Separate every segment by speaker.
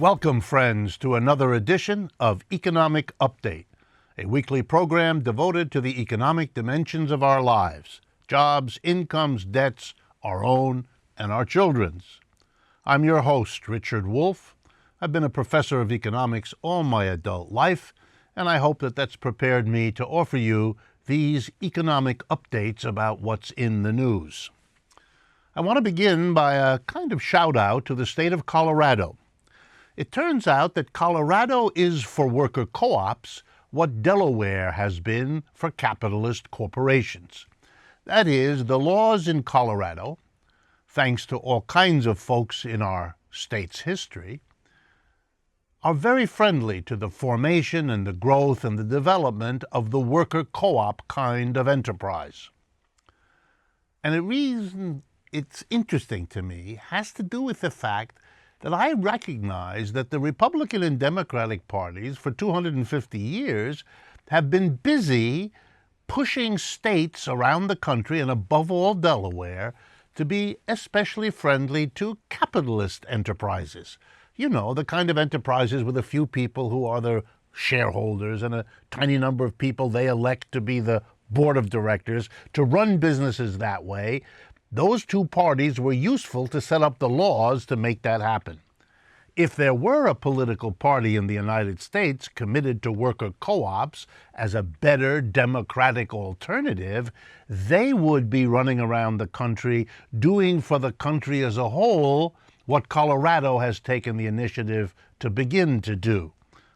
Speaker 1: Welcome, friends, to another edition of Economic Update, a weekly program devoted to the economic dimensions of our lives, jobs, incomes, debts, our own and our children's. I'm your host, Richard Wolff. I've been a professor of economics all my adult life, and I hope that that's prepared me to offer you these economic updates about what's in the news. I want to begin by a kind of shout out to the state of Colorado. It turns out that Colorado is for worker co-ops what Delaware has been for capitalist corporations. That is, the laws in Colorado, thanks to all kinds of folks in our state's history, are very friendly to the formation and the growth and the development of the worker co-op kind of enterprise. And the reason it's interesting to me has to do with the fact that I recognize that the Republican and Democratic parties for 250 years have been busy pushing states around the country, and above all Delaware, to be especially friendly to capitalist enterprises. You know, the kind of enterprises with a few people who are the shareholders and a tiny number of people they elect to be the board of directors to run businesses that way. Those two parties were useful to set up the laws to make that happen. If there were a political party in the United States committed to worker co-ops as a better democratic alternative, they would be running around the country doing for the country as a whole what Colorado has taken the initiative to begin to do.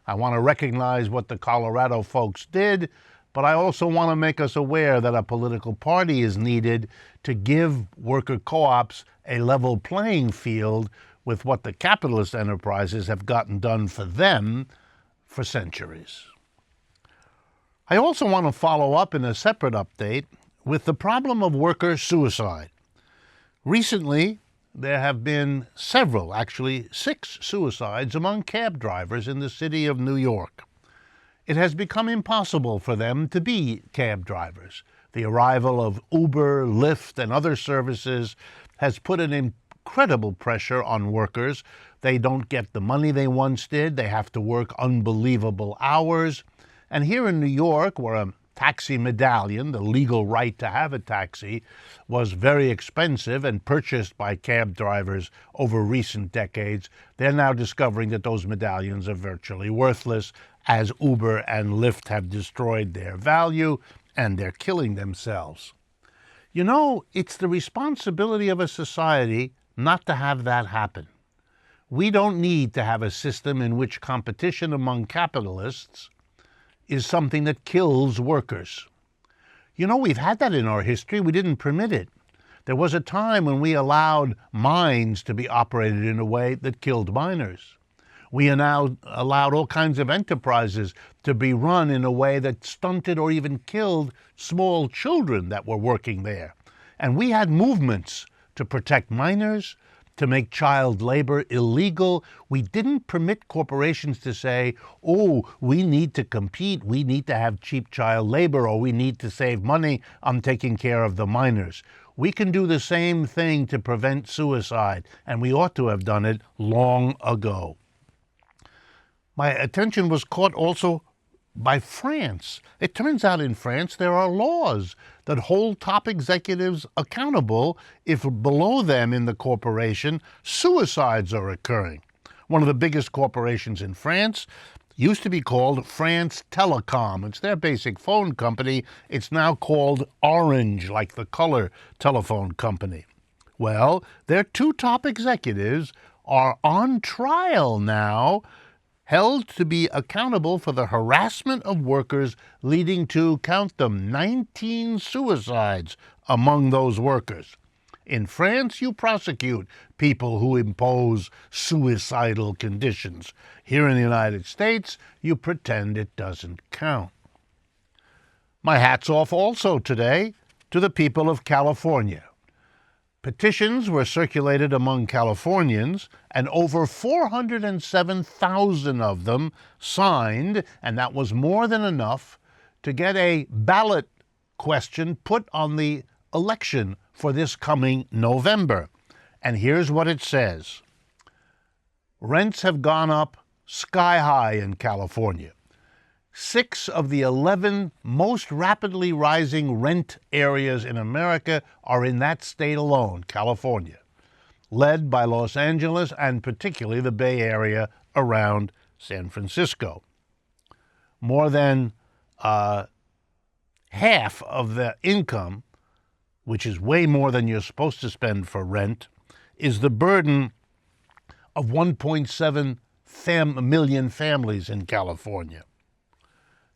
Speaker 1: I want to recognize what the Colorado folks did, but I also want to make us aware that a political party is needed to give worker co-ops a level playing field with what the capitalist enterprises have gotten done for them for centuries. I also want to follow up in a separate update with the problem of worker suicide. Recently, there have been several, actually 6 suicides among cab drivers in the city of New York. It has become impossible for them to be cab drivers. The arrival of Uber, Lyft, and other services has put an incredible pressure on workers. They don't get the money they once did. They have to work unbelievable hours. And here in New York, where a taxi medallion, the legal right to have a taxi, was very expensive and purchased by cab drivers over recent decades, they're now discovering that those medallions are virtually worthless, as Uber and Lyft have destroyed their value and they're killing themselves. You know, it's the responsibility of a society not to have that happen. We don't need to have a system in which competition among capitalists is something that kills workers. You know, we've had that in our history. We didn't permit it. There was a time when we allowed mines to be operated in a way that killed miners. We are now allowed all kinds of enterprises to be run in a way that stunted or even killed small children that were working there. And we had movements to protect minors, to make child labor illegal. We didn't permit corporations to say, oh, we need to compete, we need to have cheap child labor, or we need to save money on taking care of the minors. We can do the same thing to prevent suicide, and we ought to have done it long ago. My attention was caught also by France. It turns out in France there are laws that hold top executives accountable if below them in the corporation suicides are occurring. One of the biggest corporations in France used to be called France Telecom. It's their basic phone company. It's now called Orange, like the color telephone company. Well, their 2 top executives are on trial now, held to be accountable for the harassment of workers leading to, count them, 19 suicides among those workers. In France, you prosecute people who impose suicidal conditions. Here in the United States, you pretend it doesn't count. My hat's off also today to the people of California. Petitions were circulated among Californians, and over 407,000 of them signed, and that was more than enough to get a ballot question put on the election for this coming November. And here's what it says. Rents have gone up sky high in California. 6 of the 11 most rapidly rising rent areas in America are in that state alone, California, led by Los Angeles and particularly the Bay Area around San Francisco. More than half of the income, which is way more than you're supposed to spend for rent, is the burden of 1.7 million families in California.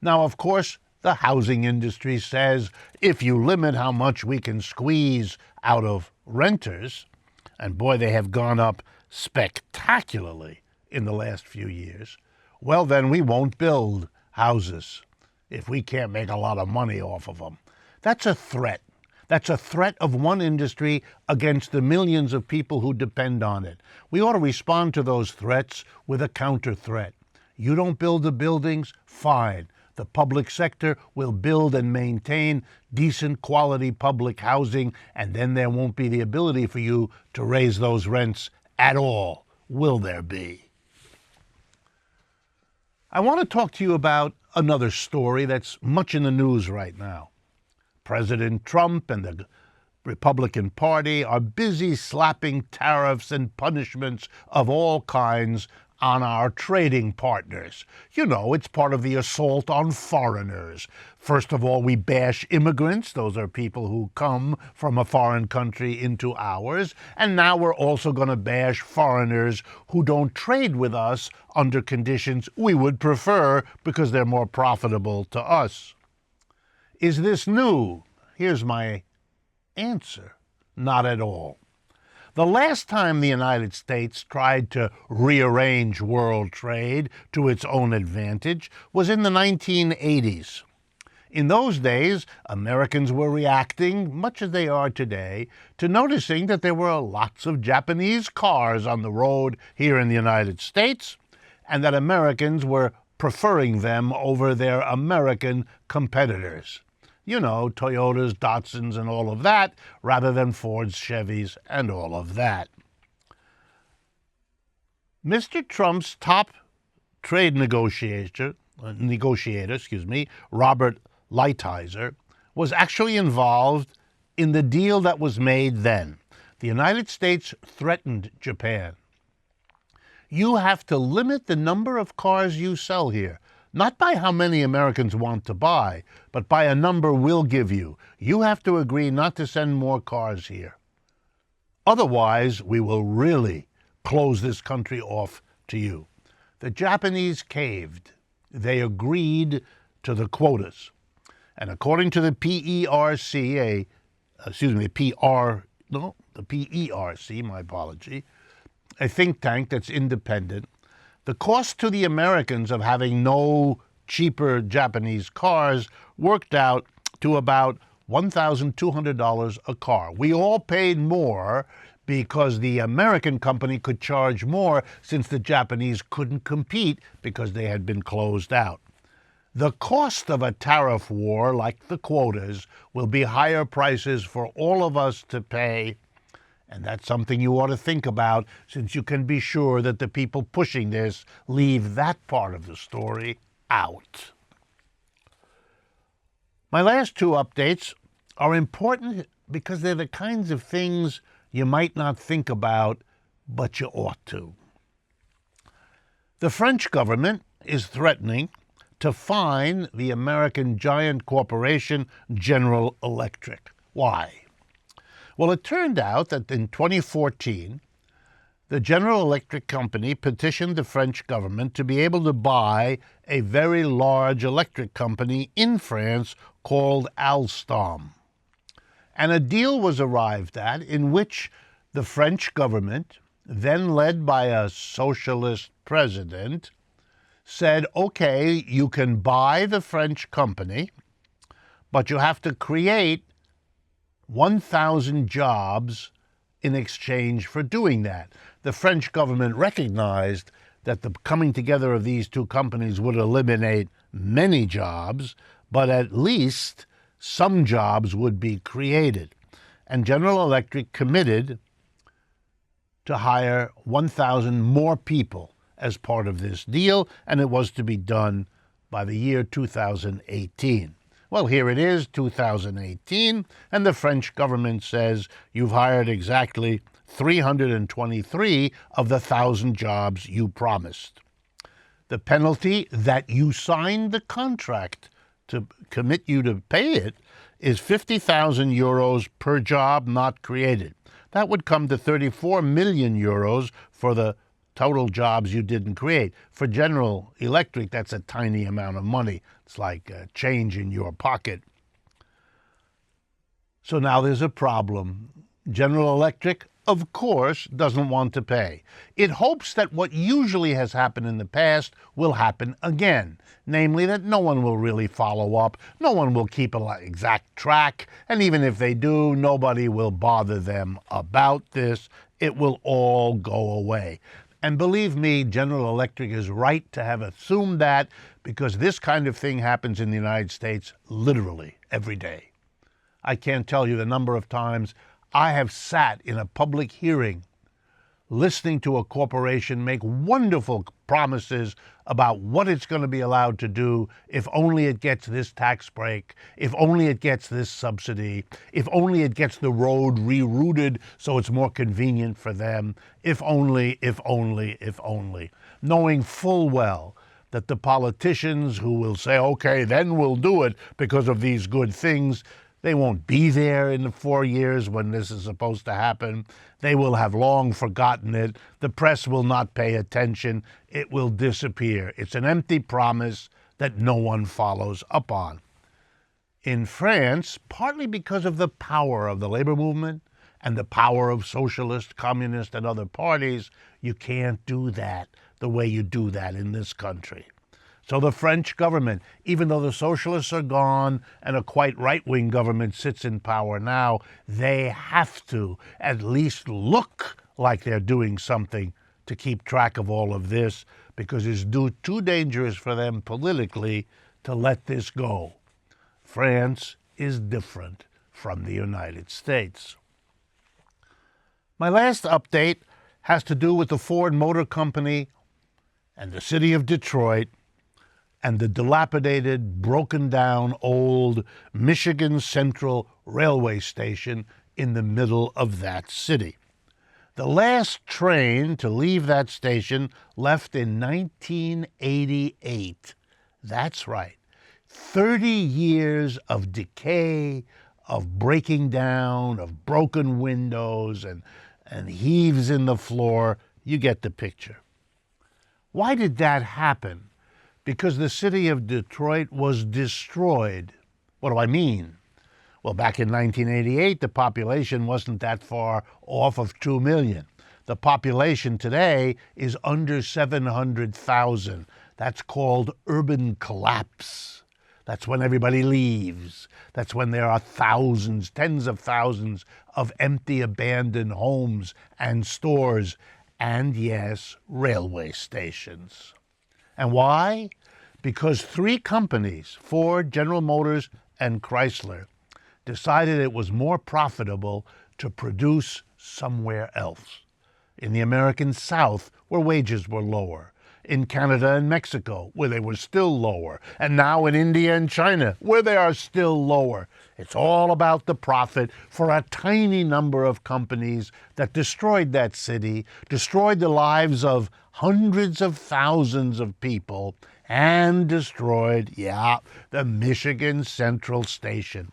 Speaker 1: Now, of course, the housing industry says if you limit how much we can squeeze out of renters, and boy, they have gone up spectacularly in the last few years, well, then we won't build houses if we can't make a lot of money off of them. That's a threat. That's a threat of one industry against the millions of people who depend on it. We ought to respond to those threats with a counter threat. You don't build the buildings? Fine. The public sector will build and maintain decent quality public housing, and then there won't be the ability for you to raise those rents at all. Will there be? I want to talk to you about another story that's much in the news right now. President Trump and the Republican Party are busy slapping tariffs and punishments of all kinds on our trading partners. You know, it's part of the assault on foreigners. First of all, we bash immigrants. Those are people who come from a foreign country into ours. And now we're also going to bash foreigners who don't trade with us under conditions we would prefer because they're more profitable to us. Is this new? Here's my answer. Not at all. The last time the United States tried to rearrange world trade to its own advantage was in the 1980s. In those days, Americans were reacting, much as they are today, to noticing that there were lots of Japanese cars on the road here in the United States, and that Americans were preferring them over their American competitors. You know, Toyotas, Datsuns, and all of that, rather than Fords, Chevys, and all of that. Mr. Trump's top trade negotiator, Robert Lighthizer, was actually involved in the deal that was made then. The United States threatened Japan. You have to limit the number of cars you sell here. Not by how many Americans want to buy, but by a number we'll give you. You have to agree not to send more cars here. Otherwise, we will really close this country off to you. The Japanese caved. They agreed to the quotas. And according to the PERC, a think tank that's independent, the cost to the Americans of having no cheaper Japanese cars worked out to about $1,200 a car. We all paid more because the American company could charge more since the Japanese couldn't compete because they had been closed out. The cost of a tariff war like the quotas will be higher prices for all of us to pay. And that's something you ought to think about, since you can be sure that the people pushing this leave that part of the story out. My last two updates are important because they're the kinds of things you might not think about, but you ought to. The French government is threatening to fine the American giant corporation General Electric. Why? Well, it turned out that in 2014, the General Electric company petitioned the French government to be able to buy a very large electric company in France called Alstom. And a deal was arrived at in which the French government, then led by a socialist president, said, okay, you can buy the French company, but you have to create 1,000 jobs in exchange for doing that. The French government recognized that the coming together of these two companies would eliminate many jobs, but at least some jobs would be created. And General Electric committed to hire 1,000 more people as part of this deal, and it was to be done by the year 2018. Well, here it is, 2018, and the French government says you've hired exactly 323 of the 1,000 jobs you promised. The penalty that you signed the contract to commit you to pay it is 50,000 euros per job not created. That would come to 34 million euros for the total jobs you didn't create. For General Electric, that's a tiny amount of money. It's like change in your pocket. So now there's a problem. General Electric, of course, doesn't want to pay. It hopes that what usually has happened in the past will happen again, namely that no one will really follow up, no one will keep an exact track, and even if they do, nobody will bother them about this. It will all go away. And believe me, General Electric is right to have assumed that, because this kind of thing happens in the United States literally every day. I can't tell you the number of times I have sat in a public hearing listening to a corporation make wonderful promises about what it's going to be allowed to do if only it gets this tax break, if only it gets this subsidy, if only it gets the road rerouted so it's more convenient for them, if only, knowing full well that the politicians who will say, okay, then we'll do it because of these good things, they won't be there in the 4 years when this is supposed to happen. They will have long forgotten it. The press will not pay attention. It will disappear. It's an empty promise that no one follows up on. In France, partly because of the power of the labor movement and the power of socialist, communist, and other parties, you can't do that the way you do that in this country. So the French government, even though the socialists are gone and a quite right-wing government sits in power now, they have to at least look like they're doing something to keep track of all of this, because it's too dangerous for them politically to let this go. France is different from the United States. My last update has to do with the Ford Motor Company and the city of Detroit and the dilapidated, broken-down, old Michigan Central Railway Station in the middle of that city. The last train to leave that station left in 1988. That's right. 30 years of decay, of breaking down, of broken windows, and heaves in the floor. You get the picture. Why did that happen? Because the city of Detroit was destroyed. What do I mean? Well, back in 1988, the population wasn't that far off of 2 million. The population today is under 700,000. That's called urban collapse. That's when everybody leaves. That's when there are thousands, tens of thousands of empty, abandoned homes and stores, and yes, railway stations. And why? Because 3 companies, Ford, General Motors, and Chrysler, decided it was more profitable to produce somewhere else. In the American South, where wages were lower. In Canada and Mexico, where they were still lower. And now in India and China, where they are still lower. It's all about the profit for a tiny number of companies that destroyed that city, destroyed the lives of hundreds of thousands of people, and destroyed, the Michigan Central Station.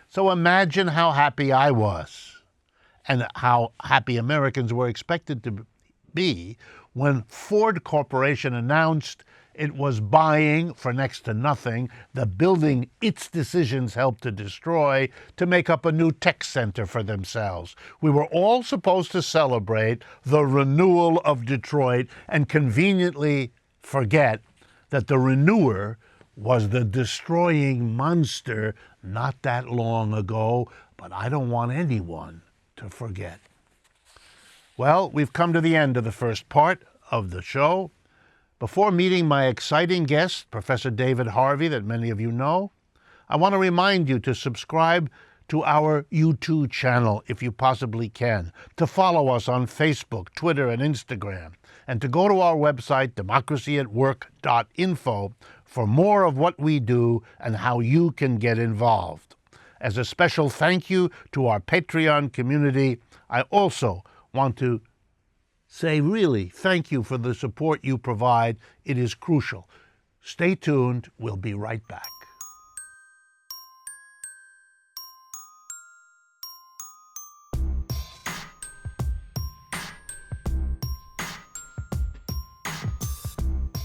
Speaker 1: So imagine how happy I was, and how happy Americans were expected to be when Ford Corporation announced it was buying, for next to nothing, the building its decisions helped to destroy to make up a new tech center for themselves. We were all supposed to celebrate the renewal of Detroit and conveniently forget that the renewer was the destroying monster not that long ago, but I don't want anyone to forget. Well, we've come to the end of the first part of the show. Before meeting my exciting guest, Professor David Harvey, that many of you know, I want to remind you to subscribe to our YouTube channel if you possibly can, to follow us on Facebook, Twitter, and Instagram, and to go to our website, democracyatwork.info, for more of what we do and how you can get involved. As a special thank you to our Patreon community, I also want to say really thank you for the support you provide. It is crucial. Stay tuned. We'll be right back.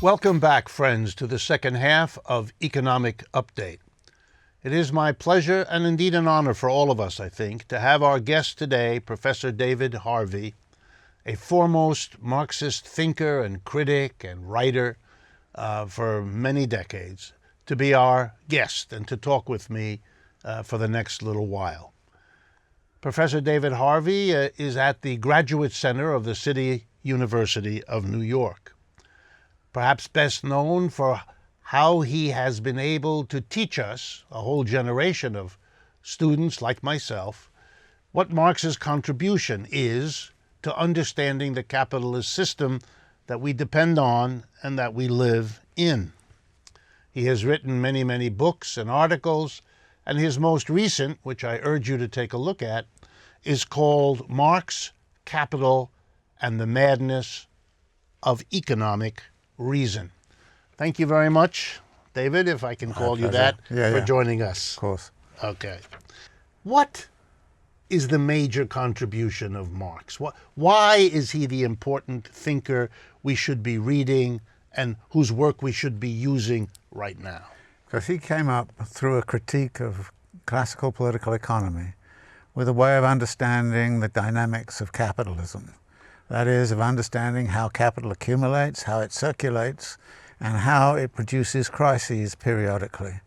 Speaker 1: Welcome back, friends, to the second half of Economic Update. It is my pleasure and indeed an honor for all of us, I think, to have our guest today, Professor David Harvey, a foremost Marxist thinker and critic and writer for many decades, to be our guest and to talk with me for the next little while. Professor David Harvey is at the Graduate Center of the City University of New York. Perhaps best known for how he has been able to teach us, a whole generation of students like myself, what Marx's contribution is to understanding the capitalist system that we depend on and that we live in. He has written many, many books and articles, and his most recent, which I urge you to take a look at, is called Marx, Capital, and the Madness of Economic Reason. Thank you very much, David, if I can call you that, for joining us.
Speaker 2: Of course.
Speaker 1: Okay. What is the major contribution of Marx? Why is he the important thinker we should be reading and whose work we should be using right now?
Speaker 2: Because he came up through a critique of classical political economy with a way of understanding the dynamics of capitalism. That is, of understanding how capital accumulates, how it circulates, and how it produces crises periodically.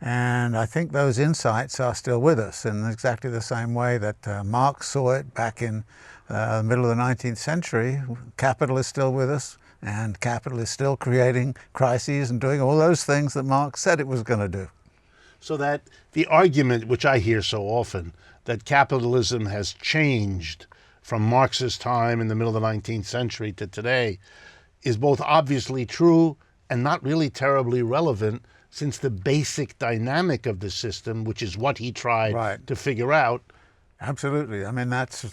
Speaker 2: And I think those insights are still with us in exactly the same way that Marx saw it back in the middle of the 19th century. Capital is still with us, and capital is still creating crises and doing all those things that Marx said it was going to do.
Speaker 1: So that the argument, which I hear so often, that capitalism has changed from Marx's time in the middle of the 19th century to today, is both obviously true and not really terribly relevant, since the basic dynamic of the system, which is what he tried to figure out.
Speaker 2: Absolutely. I mean, that's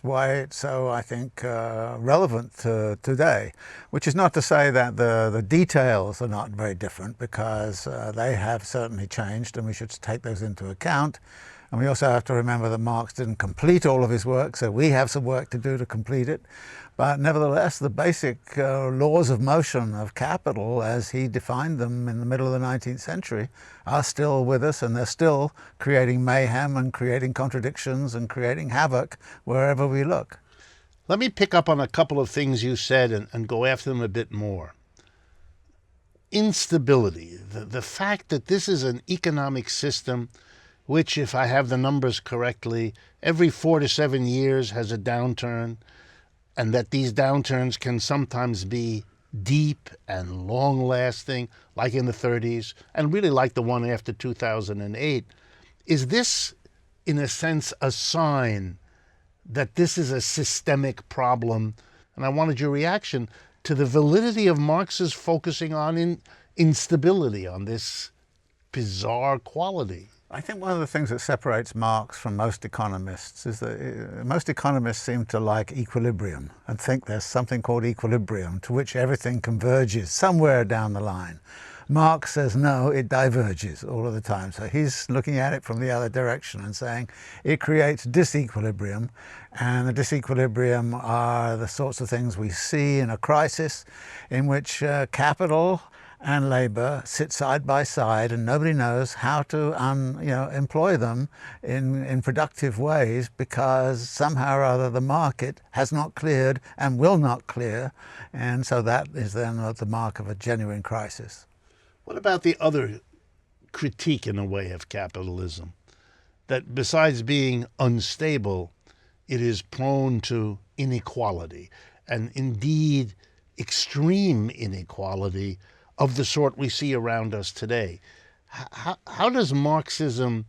Speaker 2: why it's so, I think, relevant today, which is not to say that the details are not very different, because they have certainly changed, and we should take those into account. And we also have to remember that Marx didn't complete all of his work, so we have some work to do to complete it. But nevertheless, the basic laws of motion of capital, as he defined them in the middle of the 19th century, are still with us, and they're still creating mayhem and creating contradictions and creating havoc wherever we look.
Speaker 1: Let me pick up on a couple of things you said and go after them a bit more. Instability, the fact that this is an economic system which, if I have the numbers correctly, every 4 to 7 years has a downturn, and that these downturns can sometimes be deep and long-lasting, like in the 30s, and really like the one after 2008. Is this, in a sense, a sign that this is a systemic problem? And I wanted your reaction to the validity of Marx's focusing on instability, on this bizarre quality.
Speaker 2: I think one of the things that separates Marx from most economists is that most economists seem to like equilibrium and think there's something called equilibrium to which everything converges somewhere down the line. Marx says no, it diverges all of the time. So he's looking at it from the other direction and saying it creates disequilibrium, and the disequilibrium are the sorts of things we see in a crisis in which capital and labor sit side by side, and nobody knows how to employ them in productive ways, because somehow or other the market has not cleared and will not clear, and so that is then the mark of a genuine crisis.
Speaker 1: What about the other critique, in a way, of capitalism? That besides being unstable, it is prone to inequality, and indeed extreme inequality of the sort we see around us today. How does Marxism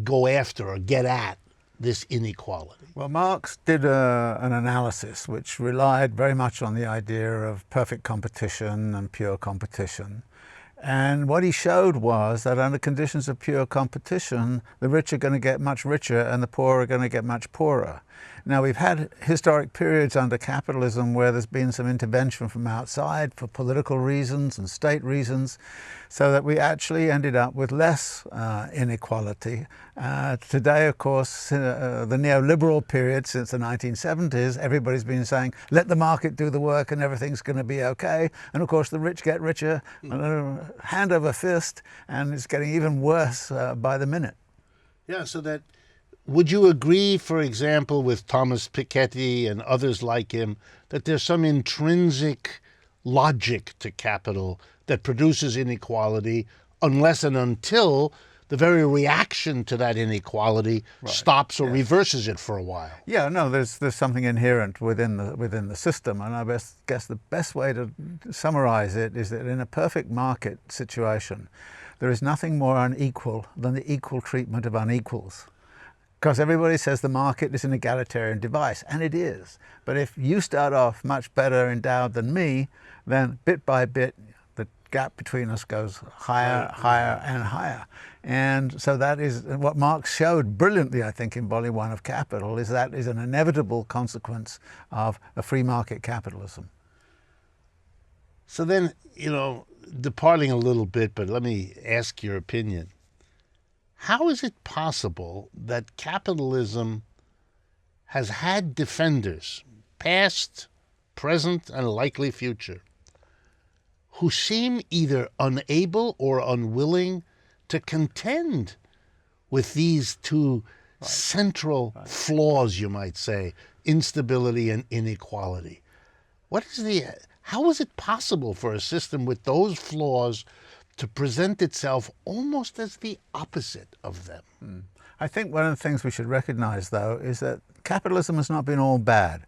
Speaker 1: go after or get at this inequality?
Speaker 2: Well, Marx did an analysis which relied very much on the idea of perfect competition and pure competition. And what he showed was that under conditions of pure competition, the rich are going to get much richer and the poor are going to get much poorer. Now, we've had historic periods under capitalism where there's been some intervention from outside for political reasons and state reasons, so that we actually ended up with less inequality. Today, of course, the neoliberal period since the 1970s, everybody's been saying, let the market do the work and everything's going to be okay. And of course, the rich get richer, hand over fist, and it's getting even worse by the minute.
Speaker 1: Yeah, so that, would you agree, for example, with Thomas Piketty and others like him, that there's some intrinsic logic to capital that produces inequality unless and until the very reaction to that inequality stops or reverses it for a while?
Speaker 2: Yeah, no, there's something inherent within the system, and I guess the best way to summarize it is that in a perfect market situation, there is nothing more unequal than the equal treatment of unequals. Because everybody says the market is an egalitarian device, and it is. But if you start off much better endowed than me, then bit by bit, the gap between us goes higher, higher, and higher. And so that is what Marx showed brilliantly, I think, in Volume 1 of Capital, is that is an inevitable consequence of a free market capitalism.
Speaker 1: So then, departing a little bit, but let me ask your opinion. How is it possible that capitalism has had defenders, past, present, and likely future, who seem either unable or unwilling to contend with these two central flaws, you might say, instability and inequality? How is it possible for a system with those flaws to present itself almost as the opposite of them?
Speaker 2: I think one of the things we should recognize, though, is that capitalism has not been all bad.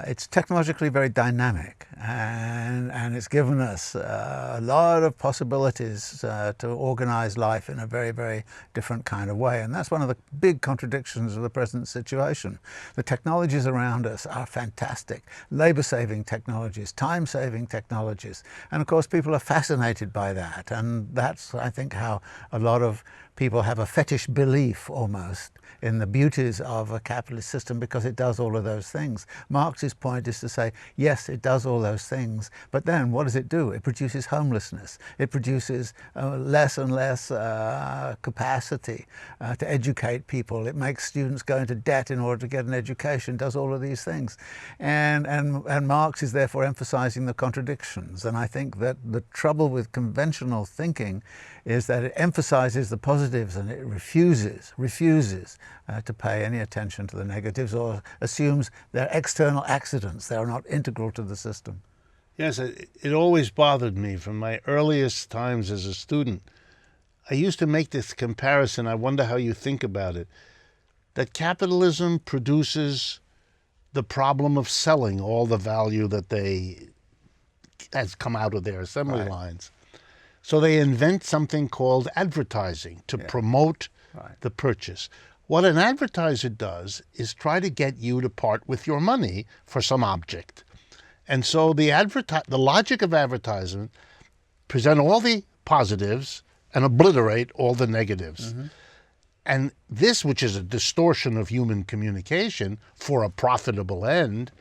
Speaker 2: It's technologically very dynamic, and it's given us a lot of possibilities to organize life in a very, very different kind of way. And that's one of the big contradictions of the present situation. The technologies around us are fantastic. Labor-saving technologies, time-saving technologies. And of course, people are fascinated by that. And that's, I think, how a lot of people have a fetish belief almost in the beauties of a capitalist system because it does all of those things. Marx's point is to say, yes, it does all those things, but then what does it do? It produces homelessness. It produces less and less capacity to educate people. It makes students go into debt in order to get an education, does all of these things. And Marx is therefore emphasizing the contradictions. And I think that the trouble with conventional thinking is that it emphasizes the positives and it refuses to pay any attention to the negatives, or assumes they're external accidents, they're not integral to the system.
Speaker 1: Yes, it always bothered me from my earliest times as a student. I used to make this comparison, I wonder how you think about it, that capitalism produces the problem of selling all the value that has come out of their assembly lines. So they invent something called advertising to promote the purchase. What an advertiser does is try to get you to part with your money for some object. And so the logic of advertisement, present all the positives and obliterate all the negatives. And this, which is a distortion of human communication for a profitable end,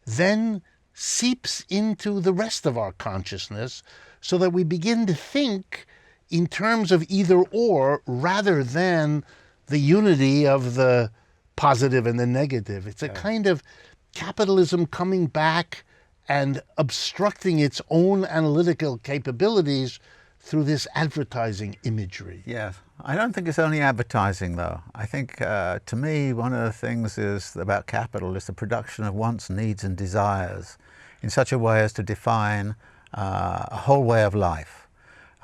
Speaker 1: then seeps into the rest of our consciousness, so that we begin to think in terms of either or rather than the unity of the positive and the negative. It's a kind of capitalism coming back and obstructing its own analytical capabilities through this advertising imagery.
Speaker 2: Yes. I don't think it's only advertising, though. I think, to me, one of the things about capital is the production of wants, needs, and desires in such a way as to define a whole way of life.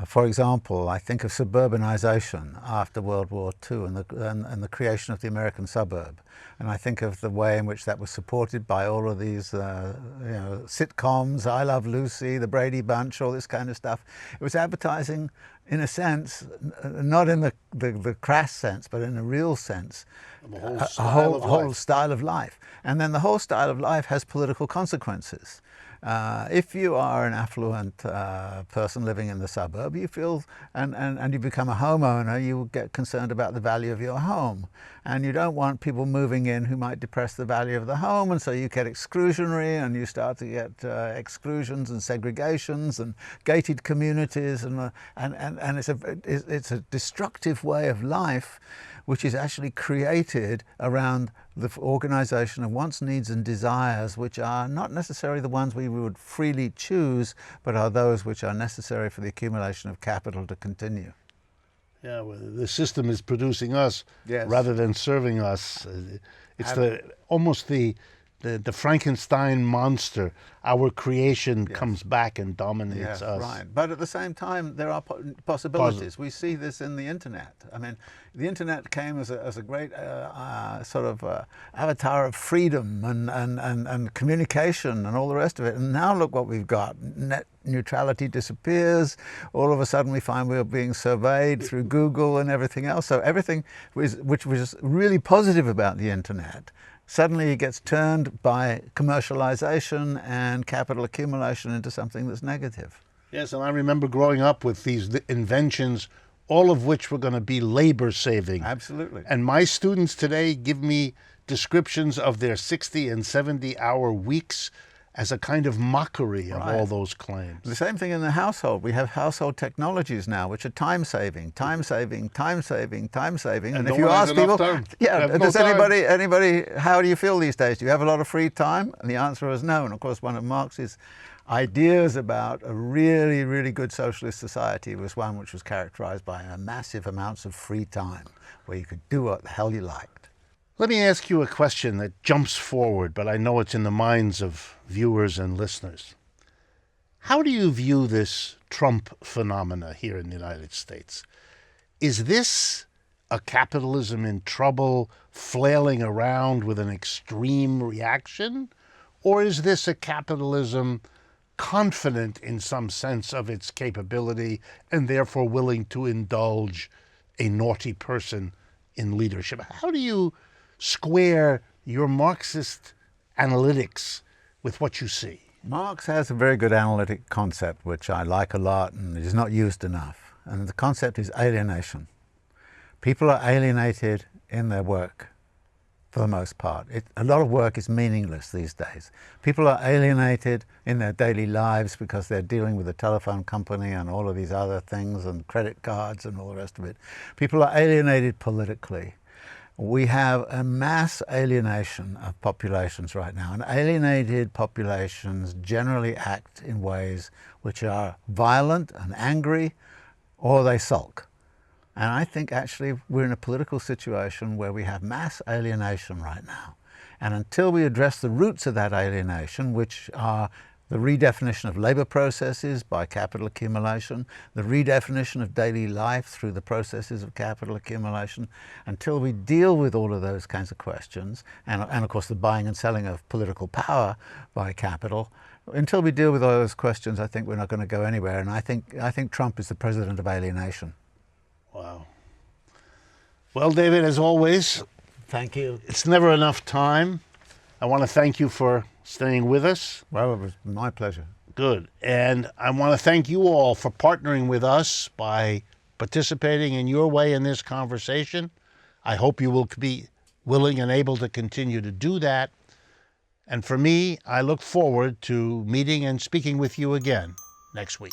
Speaker 2: For example, I think of suburbanization after World War II and the creation of the American suburb. And I think of the way in which that was supported by all of these sitcoms, I Love Lucy, The Brady Bunch, all this kind of stuff. It was advertising, in a sense, not in the crass sense, but in a real sense, a whole style of life. And then the whole style of life has political consequences. If you are an affluent person living in the suburb, you feel, and you become a homeowner, you get concerned about the value of your home. And you don't want people moving in who might depress the value of the home, and so you get exclusionary, and you start to get exclusions and segregations and gated communities, and it's a destructive way of life, which is actually created around the organization of wants, needs and desires, which are not necessarily the ones we would freely choose, but are those which are necessary for the accumulation of capital to continue.
Speaker 1: Yeah, well, the system is producing us
Speaker 2: Yes.
Speaker 1: rather than serving us. It's almost the Frankenstein monster. Our creation comes back and dominates us.
Speaker 2: Right. But at the same time, there are possibilities. We see this in the internet. I mean, the internet came as a great avatar of freedom and communication and all the rest of it. And now look what we've got. Net neutrality disappears. All of a sudden we find we're being surveyed through Google and everything else. So everything which was really positive about the internet suddenly gets turned by commercialization and capital accumulation into something that's negative.
Speaker 1: Yes, and I remember growing up with these inventions, all of which were going to be labor saving.
Speaker 2: Absolutely.
Speaker 1: And my students today give me descriptions of their 60 and 70-hour weeks as a kind of mockery of all those claims.
Speaker 2: The same thing in the household. We have household technologies now which are time-saving. And if you ask people, does anybody, how do you feel these days? Do you have a lot of free time? And the answer is no. And of course, one of Marx's ideas about a really, really good socialist society was one which was characterized by massive amounts of free time, where you could do what the hell you liked.
Speaker 1: Let me ask you a question that jumps forward, but I know it's in the minds of viewers and listeners. How do you view this Trump phenomena here in the United States? Is this a capitalism in trouble, flailing around with an extreme reaction? Or is this a capitalism confident in some sense of its capability and therefore willing to indulge a naughty person in leadership? How do you square your Marxist analytics with what you see?
Speaker 2: Marx has a very good analytic concept, which I like a lot and is not used enough. And the concept is alienation. People are alienated in their work, for the most part. A lot of work is meaningless these days. People are alienated in their daily lives because they're dealing with a telephone company and all of these other things and credit cards and all the rest of it. People are alienated politically. We have a mass alienation of populations right now, and alienated populations generally act in ways which are violent and angry, or they sulk. And I think actually we're in a political situation where we have mass alienation right now. And until we address the roots of that alienation, which are the redefinition of labor processes by capital accumulation, the redefinition of daily life through the processes of capital accumulation, until we deal with all of those kinds of questions, and of course the buying and selling of political power by capital, until we deal with all those questions, I think we're not going to go anywhere. And I think Trump is the president of alienation.
Speaker 1: Wow. Well, David, as always,
Speaker 2: thank you.
Speaker 1: It's never enough time. I want to thank you for staying with us.
Speaker 2: Well, it was my pleasure.
Speaker 1: Good. And I want to thank you all for partnering with us by participating in your way in this conversation. I hope you will be willing and able to continue to do that. And for me, I look forward to meeting and speaking with you again next week.